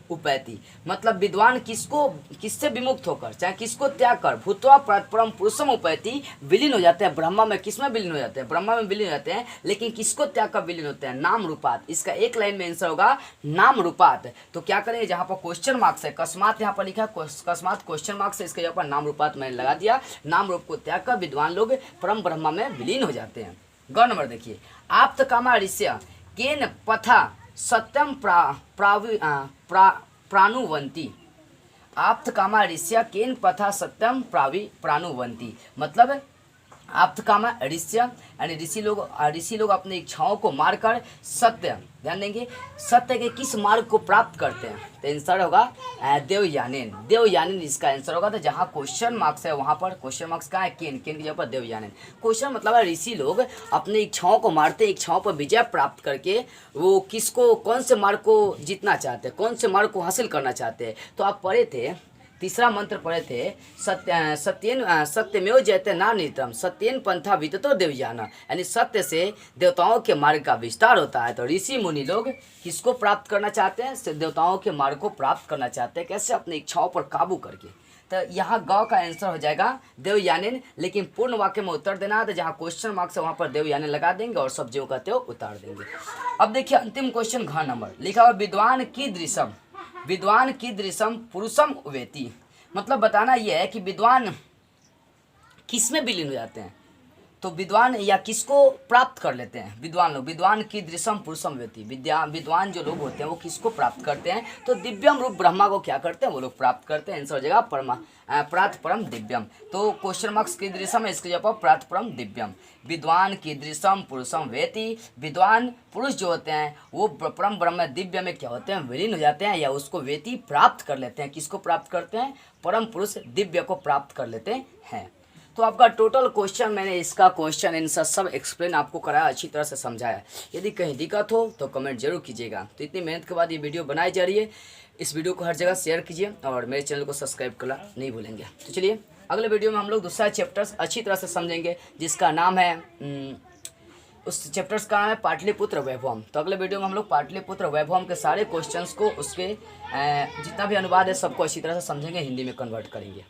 S1: उपैति, मतलब विद्वान किससे विमुक्त होकर, चाहे किसको त्याग कर, भूत्वा परम पुरुषम उपैति, विलीन हो जाते हैं ब्रह्मा में। किसमें विलीन हो जाते हैं? ब्रह्मा में विलीन हो जाते हैं, लेकिन किसको त्याग कर विलीन होते हैं? नाम रूपात। इसका एक लाइन में आंसर होगा नाम रूपात। तो क्या करें, जहाँ पर क्वेश्चन मार्क्स है, कस्मात यहाँ पर लिखा है, कस्मात क्वेश्चन मार्क्स है, इसके जगह पर नाम रूपात मैंने लगा दिया। नाम रूप को त्याग कर विद्वान लोग परम ब्रह्मा में विलीन हो जाते हैं। ग नंबर देखिए, आप्त कामा ऋष्य केन पथा सत्यम प्राणुवंती, आप्त कामा ऋष्य केन पथा सत्यम प्राणुवंती, मतलब आप्त कामा ऋष्य यानी ऋषि लोग अपनी इच्छाओं को मारकर सत्य, ध्यान देंगे, सत्य के किस मार्ग को प्राप्त करते हैं? तो आंसर होगा देवयानेन इसका आंसर होगा। तो जहाँ क्वेश्चन मार्क्स है वहाँ पर क्वेश्चन मार्क्स कहाँ है? केन की जगह पर देवयानेन। क्वेश्चन मतलब है ऋषि लोग अपनी इच्छाओं को मारते, इच्छाओं पर विजय प्राप्त करके वो किसको, कौन से मार्ग को जीतना चाहते हैं, कौन से मार्ग को हासिल करना चाहते हैं। तो आप पढ़े थे, तीसरा मंत्र पढ़े थे, सत्यमेव जयते नानितम सत्येन पंथा विततो देवयाना, यानी सत्य से देवताओं के मार्ग का विस्तार होता है। तो ऋषि मुनि लोग किसको प्राप्त करना चाहते हैं? देवताओं के मार्ग को प्राप्त करना चाहते हैं। कैसे? अपनी इच्छाओं पर काबू करके। तो यहाँ ग का आंसर हो जाएगा देवयानेन, लेकिन पूर्ण वाक्य में उत्तर देना है, तो जहाँ क्वेश्चन मार्क्स है वहाँ पर देवयानेन लगा देंगे और सब जो कहते हो उतार देंगे। अब देखिए अंतिम क्वेश्चन घ नंबर लिखा हुआ, विद्वान की दृश्यम विद्वान कीदृशम पुरुषम वेति, मतलब बताना यह है कि विद्वान किस में विलीन हो जाते हैं, तो विद्वान या किसको प्राप्त कर लेते हैं विद्वान लोग। विद्वान की दृश्यम पुरुषम व्यक्ति, विद्वान जो लोग होते हैं वो किसको प्राप्त करते हैं, तो दिव्यम रूप ब्रह्मा को क्या करते हैं वो लोग प्राप्त करते हैं। आंसर हो जाएगा प्रात परम दिव्यम। तो क्वेश्चन मार्क्स की दृश्यम है, इसके जवाब प्रात परम दिव्यम। विद्वान की दृश्यम पुरुषम व्यक्ति, विद्वान पुरुष जो होते हैं वो परम ब्रह्म दिव्य में क्या होते हैं, विलीन हो जाते हैं या उसको व्यक्ति प्राप्त कर लेते हैं। किसको प्राप्त करते हैं, परम पुरुष दिव्य को प्राप्त कर लेते हैं। तो आपका टोटल क्वेश्चन, मैंने इसका क्वेश्चन आंसर सब एक्सप्लेन आपको कराया, अच्छी तरह से समझाया। यदि कहीं दिक्कत हो तो कमेंट जरूर कीजिएगा। तो इतनी मेहनत के बाद ये वीडियो बनाई जा रही है, इस वीडियो को हर जगह शेयर कीजिए और मेरे चैनल को सब्सक्राइब करना नहीं भूलेंगे। तो चलिए अगले वीडियो में हम लोग दूसरा चैप्टर्स अच्छी तरह से समझेंगे, जिसका नाम है उस चैप्टर्स का नाम है पाटलिपुत्र वैभवम। तो अगले वीडियो में हम लोग पाटलिपुत्र वैभवम के सारे क्वेश्चंस को, उसके जितना भी अनुवाद है सबको अच्छी तरह से समझेंगे, हिंदी में कन्वर्ट करेंगे।